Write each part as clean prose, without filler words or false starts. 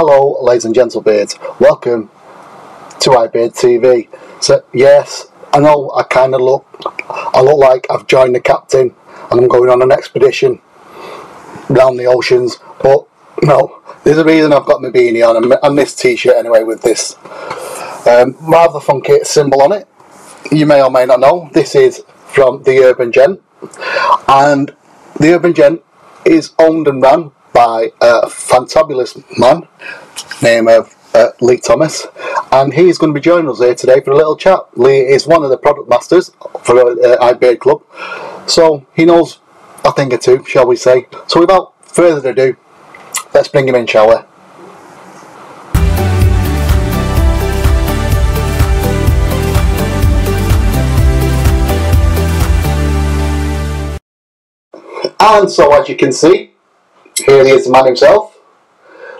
Hello, ladies and gentlebeards. Welcome to iBeardTV. So, yes, I know I look like I've joined the captain and I'm going on an expedition down the oceans, but no, there's a reason I've got my beanie on and this t-shirt anyway with this rather funky symbol on it. You may or may not know, this is from the Urban Gent, and the Urban Gent is owned and run by a fantabulous man named Lee Thomas, and he's going to be joining us here today for a little chat. Lee is one of the product masters for iBeard Club, so he knows a thing or two, shall we say. So without further ado, let's bring him in, shall we? And so, as you can see, here he is, the man himself,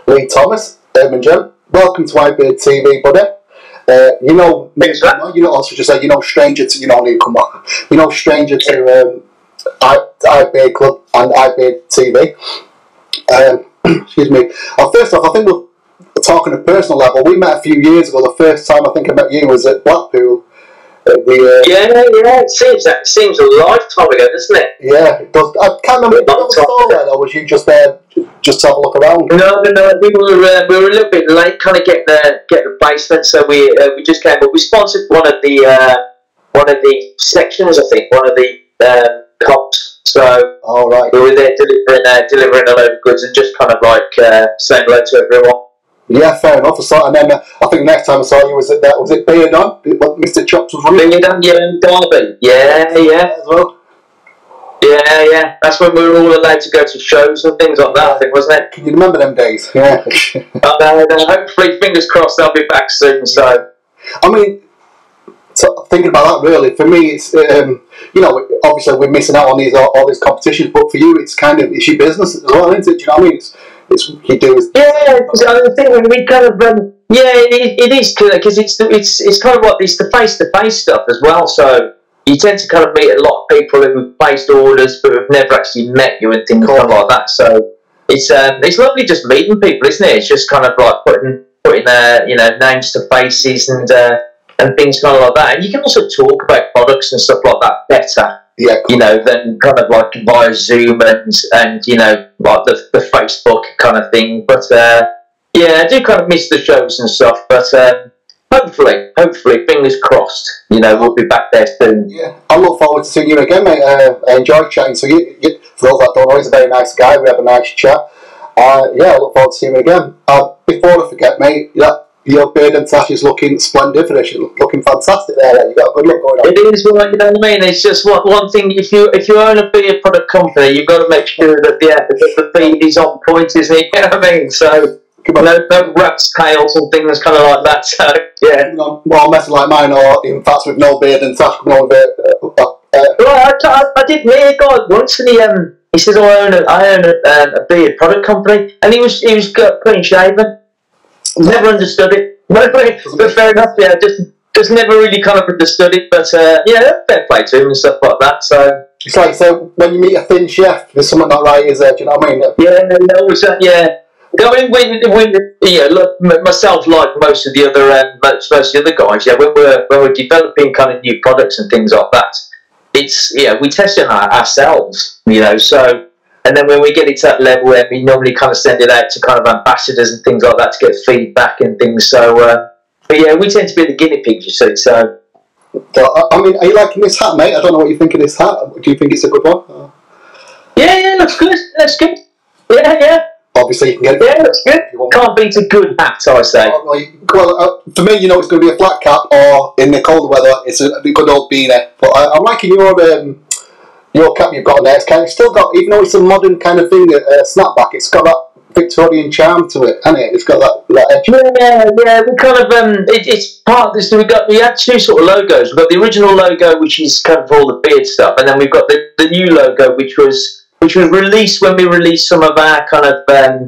Lee Thomas, Urban Gent. Welcome to iBeardTV, buddy. You know, also just say, stranger to, newcomer. Stranger to iBeard Club and iBeardTV. Excuse me. First off, I think we're talking at a personal level. We met a few years ago. The first time I think I met you was at Blackpool. It seems a lifetime ago, doesn't it? Yeah, it does. I can't remember. Did you start there, or was you just there just to have a look around? No. We were a little bit late, kind of get the basement, so we just came. But we sponsored one of the sections, I think, one of the cops. So we were there delivering a load of goods and just kind of like saying hello to everyone. Yeah, fair enough. And then I think the next time I saw you was it Beard on? Mr. Chops was running. Beard on, Derby. Yeah. As well. Yeah. That's when we were all allowed to go to shows and things like that, I think, wasn't it? Can you remember them days? Yeah. Hopefully, fingers crossed, they'll be back soon. So, I mean, thinking about that, really, for me, it's obviously we're missing out on all these competitions, but for you, it's your business as well, isn't it? Do you know what I mean? I think when we kind of it is because it's kind of it's the face-to-face stuff as well. So you tend to kind of meet a lot of people who've placed orders but have never actually met you and things kind of like that. So it's lovely just meeting people, isn't it? It's just kind of like putting names to faces and things kind of like that. And you can also talk about products and stuff like that better. Yeah, than kind of like via Zoom and like the Facebook kind of thing. But I do kind of miss the shows and stuff. But hopefully, fingers crossed, we'll be back there soon. Yeah, I look forward to seeing you again, mate. I enjoyed chatting. So you, for those that don't know, he's a very nice guy. We have a nice chat. I look forward to seeing you again. Before I forget, mate, your beard and tash is looking splendiferous. You're looking fantastic there. You've got a good look going on. It is, well, you know what I mean? It's just one thing. If you own a beard product company, you've got to make sure that the feed is on point, isn't it? You know what I mean? So no rat's tails and things kind of like that. So yeah. Well, messing like mine, or in fact with no beard and tash, no beard. I did hear a guy once, and he said, I own a beard product company, and he was clean shaven. Never understood it. But fair enough, yeah. Just never really kind of understood it. But fair play to him and stuff like that. So it's like, so when you meet a thin chef, there's something not right, is there? Do you know what I mean? Yeah. I mean, look, myself, like most of the other guys, when we're developing kind of new products and things like that, it's we test it ourselves, so. And then when we get it to that level, we normally kind of send it out to kind of ambassadors and things like that to get feedback and things. So, we tend to be the guinea pigs, you see. So, I mean, are you liking this hat, mate? I don't know what you think of this hat. Do you think it's a good one? Yeah, looks good. That's good. Yeah. Obviously, you can get it. Yeah, looks good. Can't beat a good hat, I say. Well, for me, it's going to be a flat cap, or in the colder weather, it's a good old beanie. But I'm liking your cap you've got on there. It's still got, even though it's a modern kind of thing, snapback, it's got that Victorian charm to it, hasn't it? It's got that edge. Yeah. We kind of it's part of this. We had two sort of logos. We've got the original logo, which is kind of all the beard stuff, and then we've got the new logo, which was released when we released some of our kind of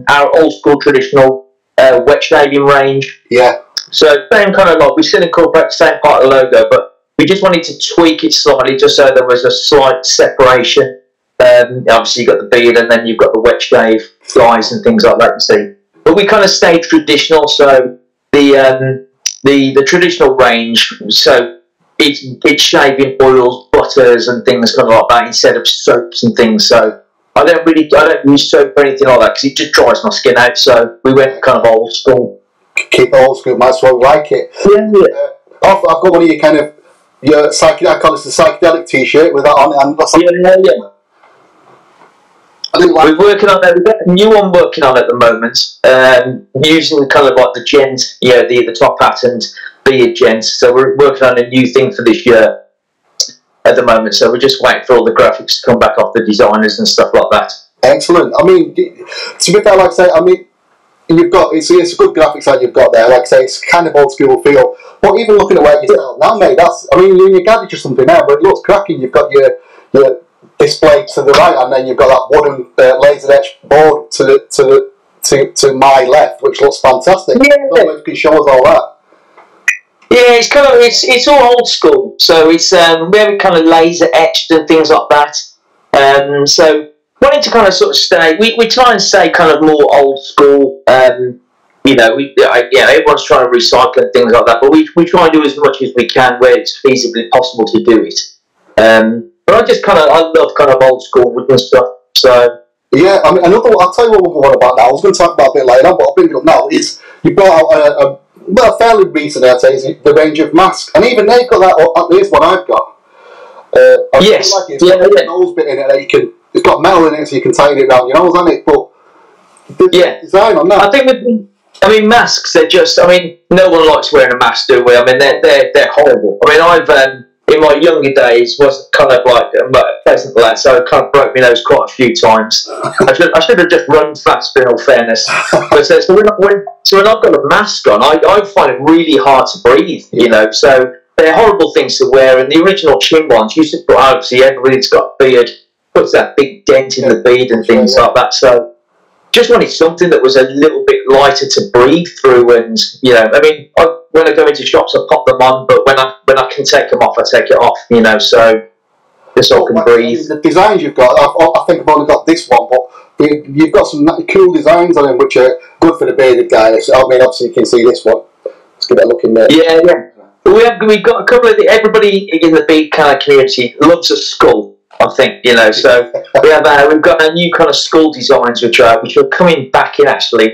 our old school traditional wet shaving range. Yeah. So same kind of we still incorporate the same part of the logo, but we just wanted to tweak it slightly, just so there was a slight separation. Obviously, you've got the beard, and then you've got the wet shave flies and things like that. You see. but we kind of stayed traditional. So the traditional range, so it's shaving oils, butters, and things kind of like that instead of soaps and things. So I don't use soap or anything like that because it just dries my skin out. So we went kind of old school. Keep it old school, that's why we like it. Yeah. I've got one of your kind of I call it the psychedelic T-shirt with that on it. And yeah. We're working on that. We've got a new one working on at the moment, using kind of like the gent, the top hat and beard gent. So we're working on a new thing for this year at the moment. So we're just waiting for all the graphics to come back off the designers and stuff like that. Excellent. I mean, to be fair, like I say, I mean, you've got it's a good graphics that you've got there. Like I say, it's kind of old school feel. But even looking at where you sell now, mate, you're in your garage or something now, but it looks cracking. You've got your display to the right, and then you've got that wooden laser etched board to my left, which looks fantastic. Yeah. I don't know if you can show us all that. Yeah, it's kind of it's all old school. So it's we have it kind of laser etched and things like that. So wanting to kind of sort of stay, we try and stay kind of more old school. Everyone's trying to recycle and things like that, but we try and do as much as we can where it's feasibly possible to do it. But I love kind of old school wooden stuff. So yeah, I mean, another one. I'll tell you what about now. I was going to talk about a bit later, but I'll bring it up now. Is you brought out a fairly recent, I'd say, is the range of masks, and even they've got that. At least what I've got. Yes, it's got a nose bit in it that you can. It's got metal in it, so you can tighten it around your nose, hasn't it? But the design on that. I think masks. They're just. I mean, no one likes wearing a mask, do we? I mean, they're horrible. I mean, I've in my younger days was kind of like a pleasant lad, so I kind of broke my nose quite a few times. I should have just run faster, in all fairness. But so when I've got a mask on, I find it really hard to breathe. So they're horrible things to wear. And the original chin ones used to put, obviously everybody's got a beard, puts that big dent in the beard and things like that. So just wanted something that was a little bit lighter to breathe through. And I mean, when I go into shops, I pop them on, but when I can take them off, I take it off. So just so I can breathe. The designs you've got, I think I've only got this one, but you've got some cool designs on them which are good for the bearded guys. I mean, obviously you can see this one. Let's give it a look in there. Yeah. We've got a couple of everybody in the beard kind of community loves a skull. I think so we've got a new kind of skull designs which are coming back in. Actually,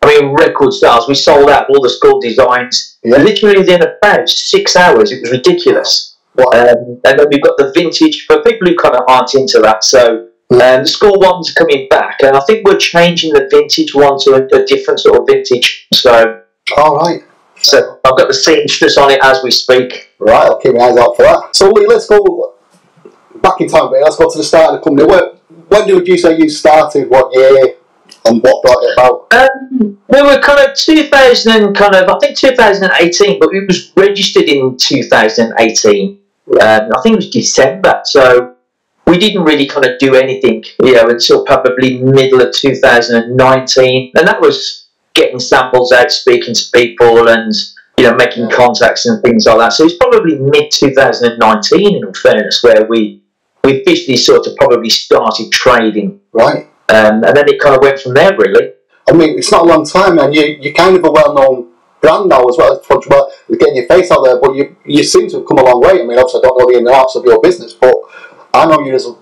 record sales. We sold out all the skull designs literally within about 6 hours. It was ridiculous. Wow. And then we've got the vintage for people who kind of aren't into that. So the skull ones are coming back, and I think we're changing the vintage one to a different sort of vintage. So all right. So I've got the seamstress on it as we speak. Right, I'll keep my eyes out for that. So Lee, let's go back in time, let's go to the start of the company. When would you say you started? What year and what brought it about? We were kind of 2018, but it was registered in 2018. I think it was December. So we didn't really kind of do anything, until probably middle of 2019, and that was getting samples out, speaking to people, and making contacts and things like that. So it's probably mid 2019, in all fairness, where we officially sort of probably started trading. Right. And then it kind of went from there, really. I mean, it's not a long time, and you're kind of a well-known brand now as well. You're getting your face out there, but you seem to have come a long way. I mean, obviously I don't know the ins and outs of your business, but I know you as a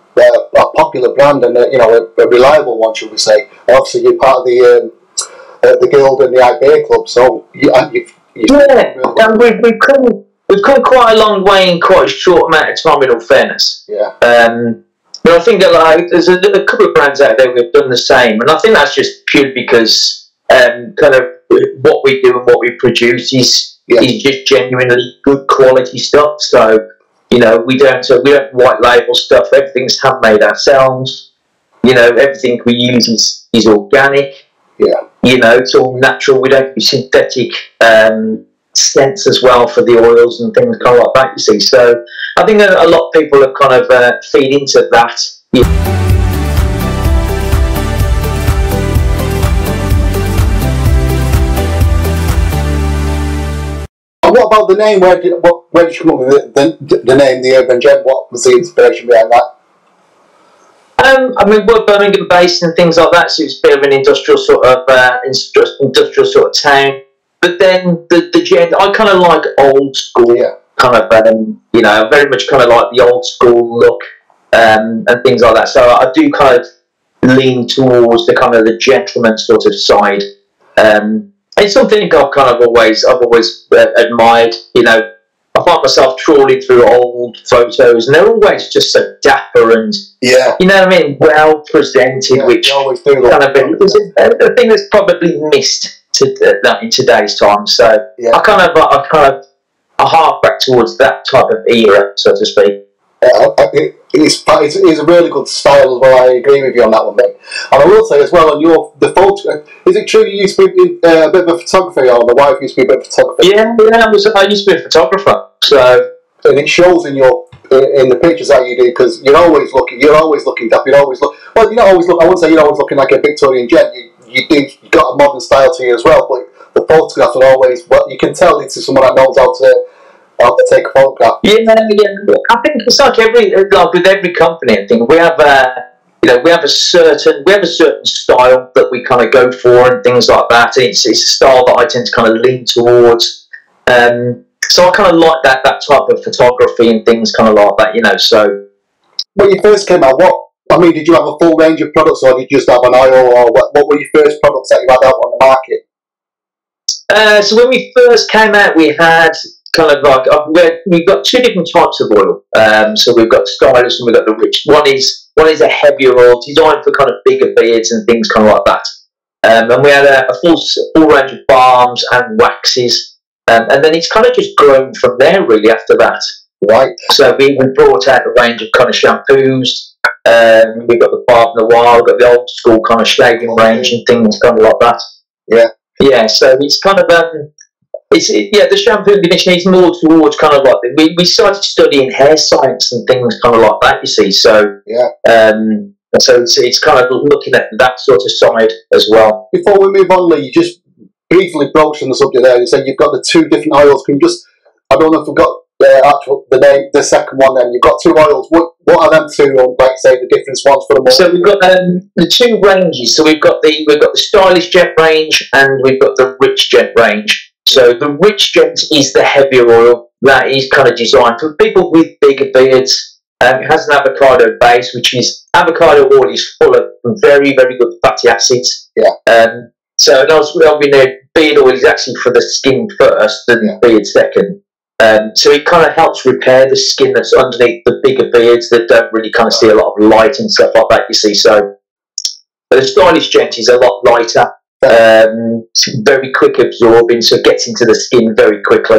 popular brand and a reliable one, should we say. And obviously you're part of the guild and the iBeard club, so we've come quite a long way in quite a short amount of time, in all fairness. Yeah. But I think that there's a couple of brands out there who've done the same, and I think that's just purely because kind of what we do and what we produce is just genuinely good quality stuff. So we don't white label stuff. Everything's handmade ourselves. Everything we use is organic. Yeah. It's all natural. We don't use synthetic scents as well for the oils and things kind of like that, you see. So I think a lot of people have kind of feed into that. What about the name? Where did you come up with the name, the Urban Gem? What was the inspiration behind that? I mean, we're Birmingham based and things like that, so it's a bit of an industrial sort of town. But then the gen, I kind of like old school, kind of, you know, very much kind of like the old school look and things like that. So I do kind of lean towards the kind of the gentleman sort of side. It's something I've always admired. You know, I find myself trawling through old photos, and they're always just so dapper and you know what I mean, well presented, which always do kind of a thing that's probably missed in today's time. So I kind of hark back towards that type of era, so to speak. It's a really good style as well. I agree with you on that one, mate. And I will say as well, on the photo, is it true you used to be a bit of a photographer, or the wife used to be a bit of a photographer? Yeah, I used to be a photographer. So, and it shows in the pictures that you do, because you're always looking dapper. You're always well, you're not always I wouldn't say you're always looking like a Victorian gent. You got a modern style to you as well, but the photographs are always, well, you can tell it's someone that knows how to take a photograph. Yeah. I think it's like with every company. I think we have we have a certain style that we kind of go for and things like that. It's a style that I tend to kind of lean towards. So I kind of like that type of photography and things kind of like that, you know. So when you first came out, did you have a full range of products, or did you just have an oil, or what were your first products that you had out on the market? So when we first came out, we had kind of like we've got two different types of oil. So we've got the stylish and we've got the rich. One is a heavier oil designed for kind of bigger beards and things kind of like that. And we had a full range of balms and waxes, and then it's kind of just grown from there really after that. Right. So we brought out a range of kind of shampoos. We've got the Barb Noir, we've got the old school kind of shaving range and things kind of like that. Yeah. So it's kind of the shampoo and conditioner is more towards kind of like we started studying hair science and things kind of like that. You see, so so it's kind of looking at that sort of side as well. Before we move on, Lee, you just briefly broached on the subject there. You said you've got the two different oils. Can you just, I don't know if we've got the second one. Then you've got two oils. What are them two? Like say the different ones for them. So we've got the two ranges. So we've got the stylish gent range and we've got the rich gent range. So the rich gent is the heavier oil that is kind of designed for people with bigger beards. It has an avocado base, which is avocado oil is full of very, very good fatty acids. So beard oil is actually for the skin first, then beard second. So it kind of helps repair the skin that's underneath the bigger beards that don't really kind of see a lot of light and stuff like that, you see. So the stylish gent is a lot lighter, very quick absorbing, so it gets into the skin very quickly.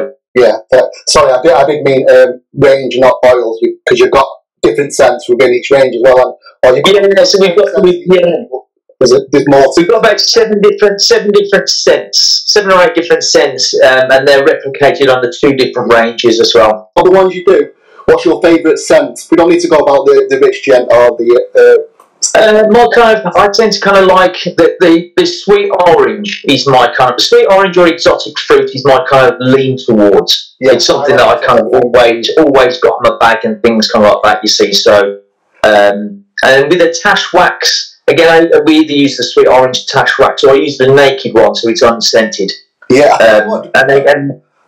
Sorry, I did mean range, not oils, because you've got different scents within each range as well. So we've got there's more. We've got about seven different scents, 7 or 8 different scents, and they're replicated on the 2 different ranges as well. For the ones you do, what's your favourite scent? We don't need to go about the rich gent or the. I tend to kind of like the sweet orange is my kind of sweet orange or exotic fruit is my kind of lean towards. It's something that I kind of always got in my bag and things kind of like that. You see, so and with the tash wax. Again, we either use the sweet orange tash wax or I use the naked one, so it's unscented.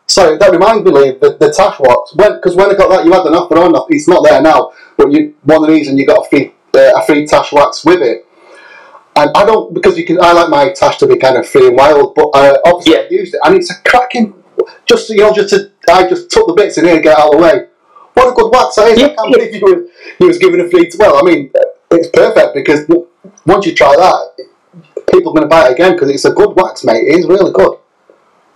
Sorry, that reminds me, Lee, the tash wax. Because when I got that, you had an offer on. It's not there now, but one of these and you got a free tash wax with it. And I don't, because I like my tash to be kind of free and wild, but obviously I used it, and it's a cracking. I just took the bits in here and get out of the way. What a good wax that is! I can't believe you was given a free. Well, I mean, it's perfect because once you try that, people are going to buy it again because it's a good wax, mate. It is really good.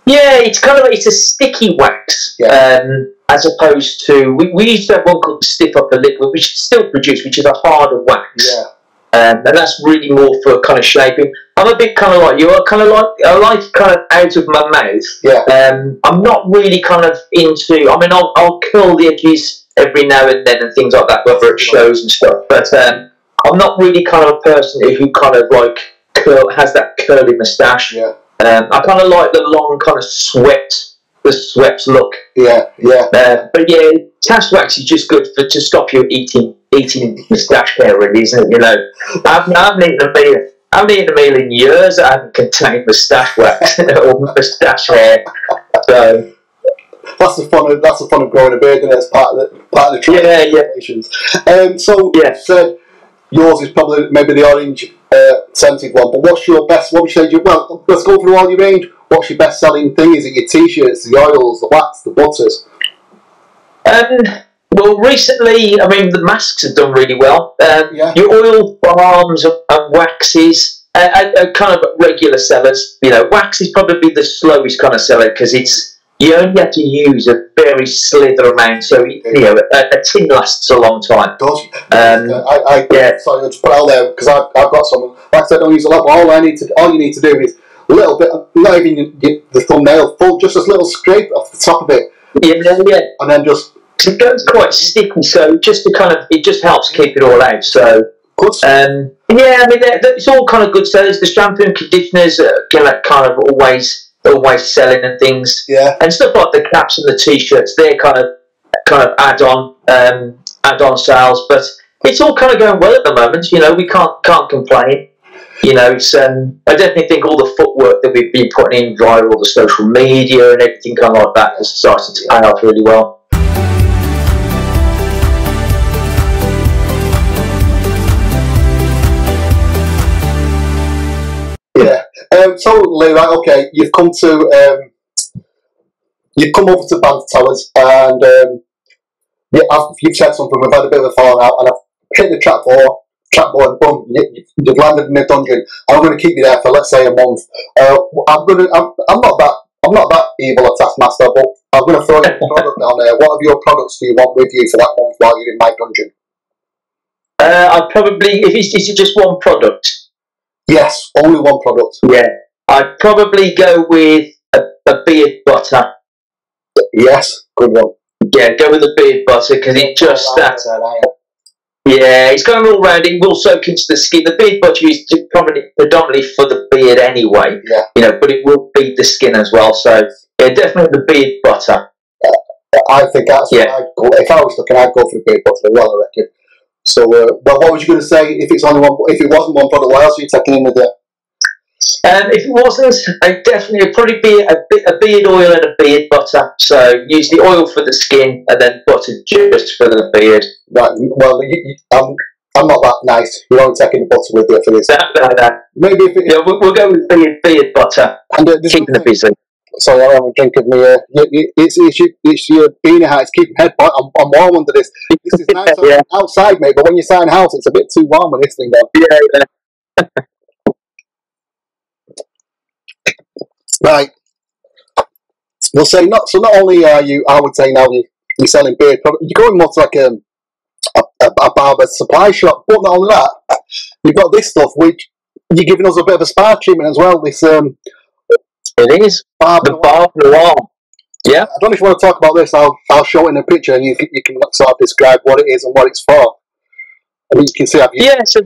Yeah, it's a sticky wax, as opposed to we used to have one called Stiff Upper Liquid, which is still produced, which is a harder wax. And that's really more for kind of shaping. I'm a bit kind of like you. I like kind of out of my mouth. I'm not really kind of into. I mean, I'll curl the edges every now and then and things like that, whether it shows and stuff. But I'm not really kind of a person who kind of like has that curly moustache. I kind of like the long kind of swept look. But tash wax is just good to stop you eating eating moustache hair, really, isn't it? You know, I haven't eaten a meal in years that haven't contained moustache wax or moustache hair. So that's the fun of growing a beard, and it's part of the traditions. So you said yours is probably maybe the orange scented one, but what's your best? What would you say? Well, let's go through all your range. What's your best selling thing? Is it your t-shirts, the oils, the wax, the butters? Well, recently, I mean, the masks have done really well. Your oil, balms, and waxes are kind of regular sellers. You know, wax is probably the slowest kind of seller because you only have to use a very slither amount, so you know a tin lasts a long time. Does sorry, I'll just put it out there because I've got some. Like I said, I don't use a lot, but all you need to do is a little bit, not even the thumbnail, full, just a little scrape off the top of it. Yeah. And then just. It goes quite sticky, so just to kind of, it just helps keep it all out. So, I mean, it's all kind of good sellers. The shampoo and conditioners are kind of always selling and things. Yeah. And stuff like the caps and the t-shirts, they're kind of add-on sales. But it's all kind of going well at the moment. You know, we can't complain. You know, it's I definitely think all the footwork that we've been putting in via all the social media and everything kind of like that has started to pay off really well. Yeah. So, Lee, right, okay, you've come over to Banter Towers, and you've said something. We've had a bit of a falling out, and I've hit the trapdoor, and boom, you've landed in a dungeon. I'm going to keep you there for, let's say, a month. I'm not that evil a taskmaster, but I'm going to throw your product down there. What of your products do you want with you for that month while you're in my dungeon? I'd probably, is it just one product? Yes, only one product. Yeah, I'd probably go with a beard butter. Yes, good one. Yeah, go with the beard butter because it just it's going all round. It will soak into the skin. The beard butter is predominantly for the beard anyway. Yeah. You know, but it will feed the skin as well. So yeah, definitely the beard butter. I think that's what I'd go. If I was looking, I'd go for the beard butter as well, I reckon. So, but what was you going to say? If it wasn't one product, what else are you taking in with it? If it wasn't, it'd probably be a beard oil and a beard butter. So use the oil for the skin and then butter just for the beard. Right. Well, I'm not that nice. You're only taking the butter with you for this. No. Maybe we'll go with beard butter. And keeping it busy. Sorry, I'm having a drink of me. It's your beanie hat. It's keeping head. I'm warm under this. This is nice outside, mate. But when you're inside the house, it's a bit too warm with this thing on. Yeah. Right. We'll say not only are you, I would say now you're selling beard products, you're going more to like a barber supply shop. But not only that, you've got this stuff which you're giving us a bit of a spa treatment as well. This it is the Barbe Noir. Yeah. I don't know if you want to talk about this. I'll show it in a picture, and you can sort of describe what it is and what it's for. I mean, you can see. So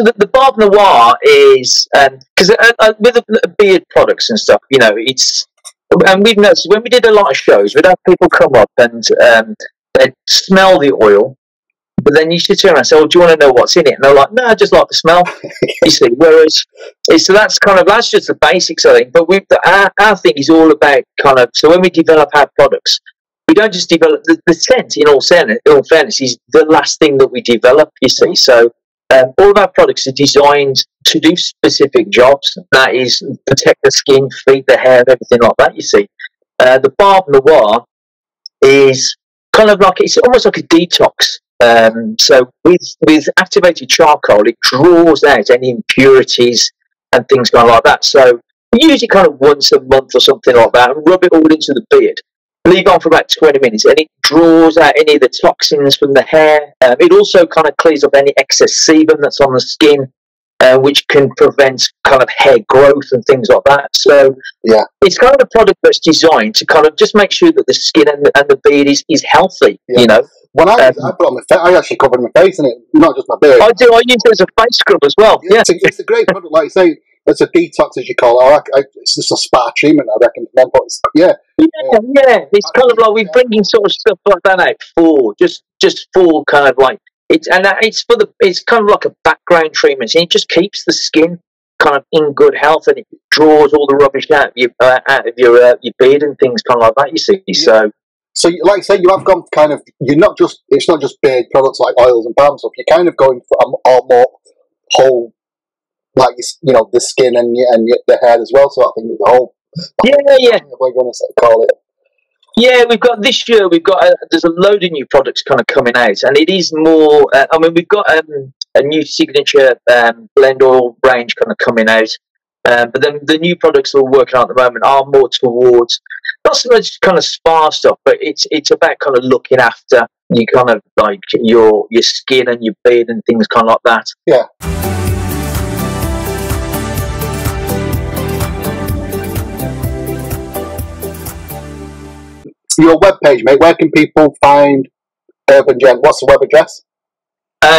the Barbe Noir is because with the beard products and stuff, you know, and we've noticed when we did a lot of shows, we'd have people come up and they'd smell the oil. But then you should turn around and say, "Oh, do you want to know what's in it?" And they're like, "No, I just like the smell." You see, whereas that's just the basics, I think. But our thing is all about so when we develop our products, we don't just develop the scent. In all fairness, is the last thing that we develop. You see, so all of our products are designed to do specific jobs. That is, protect the skin, feed the hair, everything like that. You see, the Barbe Noir is kind of like it's almost like a detox. So with activated charcoal, it draws out any impurities and things like that. So we use it kind of once a month or something like that, and rub it all into the beard. Leave it on for about 20 minutes, and it draws out any of the toxins from the hair. It also kind of clears up any excess sebum that's on the skin, which can prevent kind of hair growth and things like that. So it's kind of a product that's designed to kind of just make sure that the skin and the beard is healthy. You know. When I put on my face, I actually covered my face in it, not just my beard. I do. I use it as a face scrub as well. Yeah, it's a great product, like you say. it's a detox, as you call it. It's just a spa treatment, I reckon, for men. But it's, yeah. It's kind of like we're bringing sort of stuff like that out for just for kind of like it's it's kind of like a background treatment, and it just keeps the skin kind of in good health, and it draws all the rubbish out of your beard and things kind of like that. You see, yeah. So, like I say, you have gone kind of. It's not just beard products like oils and balm stuff. You're kind of going for a more whole, like the skin and the hair as well. So I think the whole yeah. What you want to call it? Yeah, there's a load of new products kind of coming out, and it is more. I mean, we've got a new signature blend oil range kind of coming out, but then the new products that we're working on at the moment are more towards not so much kind of spa stuff, but it's about kind of looking after you kind of like your skin and your beard and things kind of like that. Yeah. Your webpage, mate, where can people find Urban Gent? What's the web address?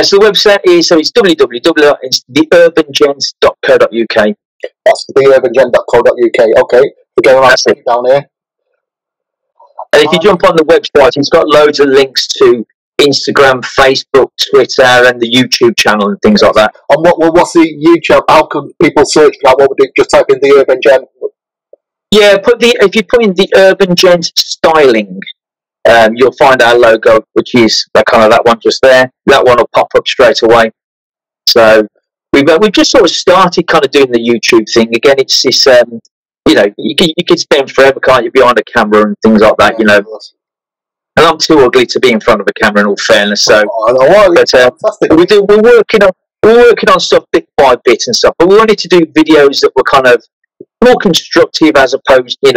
So the website is it's www.theurbangent.co.uk. That's theurbangent.co.uk. Okay, again, I'll put it down here. And if you jump on the website, it's got loads of links to Instagram, Facebook, Twitter, and the YouTube channel and things like that. And what's the YouTube? How can people search for that? What would it just type in the Urban Gent? Yeah, if you put in the Urban Gent styling, you'll find our logo, which is that one just there. That one will pop up straight away. So we've just sort of started kind of doing the YouTube thing again. It's this, you can spend forever, can't you, behind a camera and things like that, And I'm too ugly to be in front of a camera, in all fairness. So, we're working on stuff bit by bit and stuff. But we wanted to do videos that were kind of more constructive, as opposed, a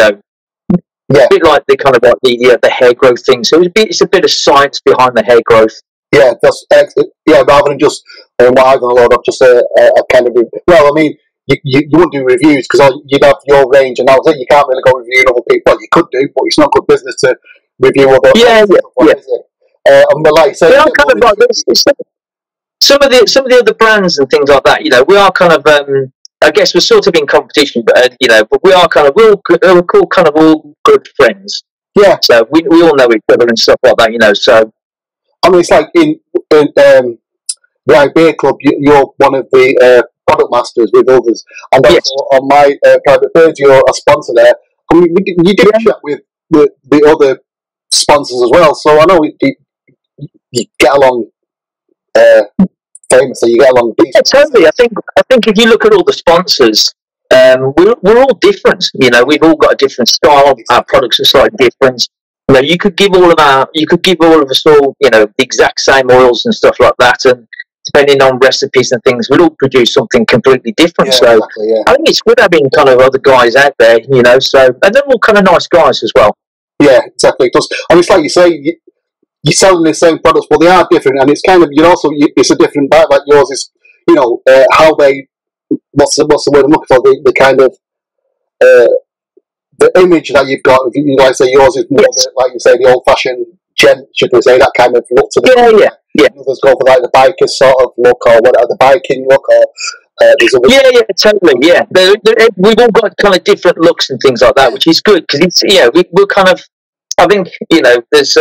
bit like the hair growth thing. So it's a bit of science behind the hair growth. Yeah, that's rather than just what I'm going to load up, just a kind of. Well, I mean, you wouldn't do reviews because you'd have your range, and that was it. You can't really go reviewing other people. Well, you could do, but it's not good business to review other. Is it? And like say, kind of like this. Some of the other brands and things like that. We are kind of. I guess we're sort of in competition, but but we are kind of we're all kind of all good friends. Yeah. So we all know each other and stuff like that. So I mean, it's like in the iBeard Club, you're one of the product masters with others, and also on my private page, you're a sponsor there. I mean, you did chat with the other sponsors as well, so I know you get along. Famously, you get along. Yeah, totally. I think if you look at all the sponsors, we're all different. We've all got a different style. Our products are slightly different. You could give all of us all, the exact same oils and stuff like that, and depending on recipes and things, we'd all produce something completely different. Yeah, so exactly, yeah. I think it's good having kind of other guys out there, So, and they're all kind of nice guys as well. Yeah, exactly. Because it's like you say. You're selling the same products, but they are different, and it's kind of it's a different bite. Like yours is, how they what's the word I'm looking for? The kind of the image that you've got. Like say yours is more like you say the old-fashioned gent, should we say, that kind of look to the Others go for like the biker sort of look, or whatever, the biking look, or totally. Yeah, we've all got kind of different looks and things like that, which is good because it's we're kind of. I think there's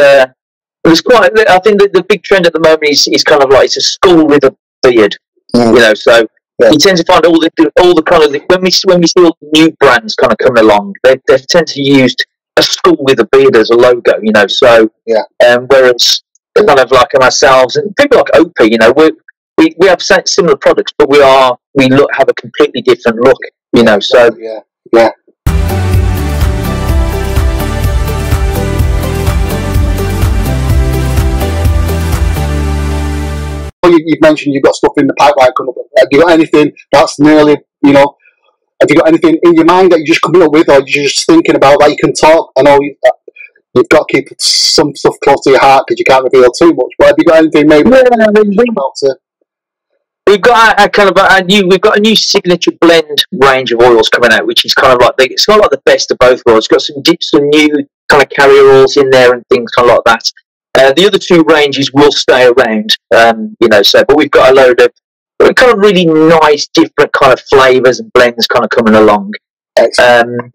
quite. I think that the big trend at the moment is kind of like it's a school with a beard, So you tend to find all the kind of when we see all the new brands kind of coming along, they tend to use a school with a beard as a logo, So whereas kind of like ourselves and people like Opie, we have similar products, but we have a completely different look, So yeah. You've mentioned you've got stuff in the pipeline coming up. Have you got anything that's nearly, have you got anything in your mind that you're just coming up with, or you're just thinking about that you can talk? I know you've got to keep some stuff close to your heart because you can't reveal too much, but have you got anything maybe we've got a new signature blend range of oils coming out, which is kind of like it's not like the best of both worlds. It's got some new kind of carrier oils in there and things kind of like that. The other two ranges will stay around, but we've got a load of kind of really nice, different kind of flavours and blends kind of coming along. And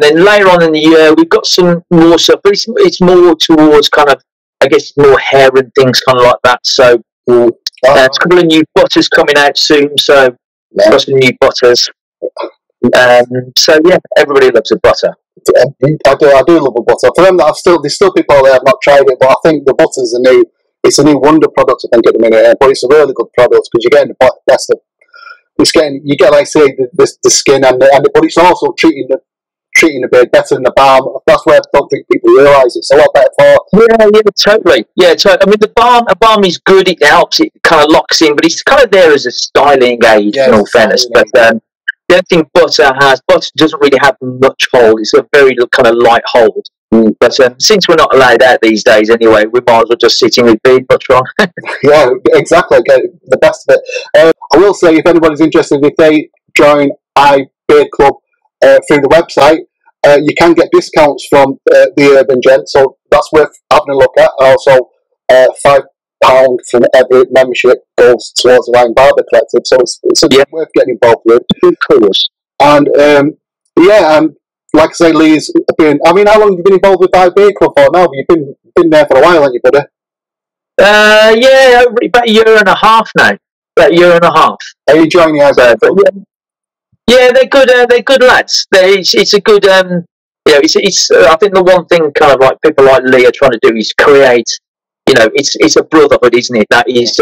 then later on in the year, we've got some more stuff, but it's more towards kind of, I guess, more hair and things kind of like that. So there's a couple of new butters coming out soon. So got some new butters. So yeah, everybody loves a butter. I do love a butter. For them, there's still people out there have not tried it, but I think the butter's it's a new wonder product. I think at the minute, but it's a really good product because you're getting the best of. You get, like I say, the skin but it's also treating the beard better than the balm. That's where I don't think people realise it's a lot better for. Yeah, totally. Yeah, I mean, a balm is good. It helps. It kind of locks in, but it's kind of there as a styling aid. In all fairness, but the other thing butter doesn't really have much hold. It's a very kind of light hold. But since we're not allowed out these days anyway, we might as well just sit in with beard butter on. Yeah, exactly. Get the best of it. I will say, if anybody's interested, if they join iBeard Club through the website, you can get discounts from the Urban Gent, so that's worth having a look at. Also, £5 from every membership goes towards the Line Barber Collective, so it's worth getting involved with. Of course. And like I say, Lee's been. I mean, how long have you been involved with iBeard Club for now? You've been there for a while, haven't you, buddy? Yeah, about a year and a half now. About a year and a half. Are you enjoying the iBeard Club? Yeah, they're good. They're good lads. It's a good. It's. I think the one thing kind of like people like Lee are trying to do is create. It's a brotherhood, isn't it? That is,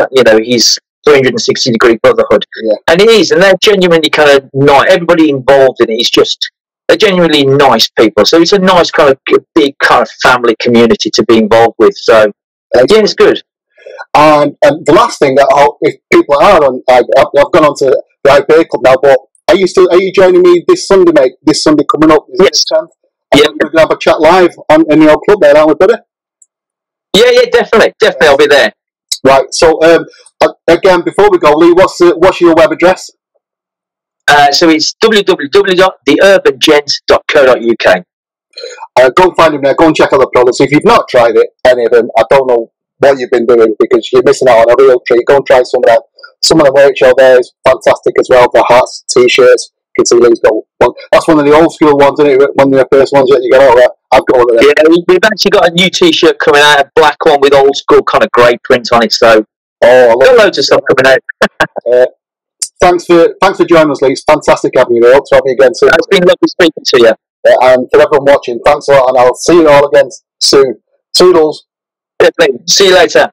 his 360-degree brotherhood, and it is, and they're genuinely kind of nice. Everybody involved in it is just. They're genuinely nice people, so it's a nice kind of big kind of family community to be involved with. So yeah, it's good. And the last thing that if people are on, I've gone on to the iBeard Club now, but are you joining me this Sunday, mate? This Sunday coming up, yes. We're going to have a chat live in your club there, aren't we, buddy? Yeah, definitely, I'll be there. Right. So again, before we go, Lee, what's your web address? So it's www.theurban.co.uk. Go and find them there. Go and check out the products. If you've not tried any of them, I don't know what you've been doing because you're missing out on a real treat. Go and try some of that. Some of the merch out there is fantastic as well. The hats, t-shirts. You can see Lee's got one. That's one of the old school ones, isn't it? One of the first ones that you got out there. I've got one of them. Yeah, we've actually got a new t-shirt coming out, a black one with old school kind of grey print on it. So, got loads of stuff coming out. Thanks for joining us, Lee. It's fantastic having you. I hope to have you again soon. It's been lovely speaking to you. And for everyone watching, thanks a lot, and I'll see you all again soon. Toodles. Definitely. See you later.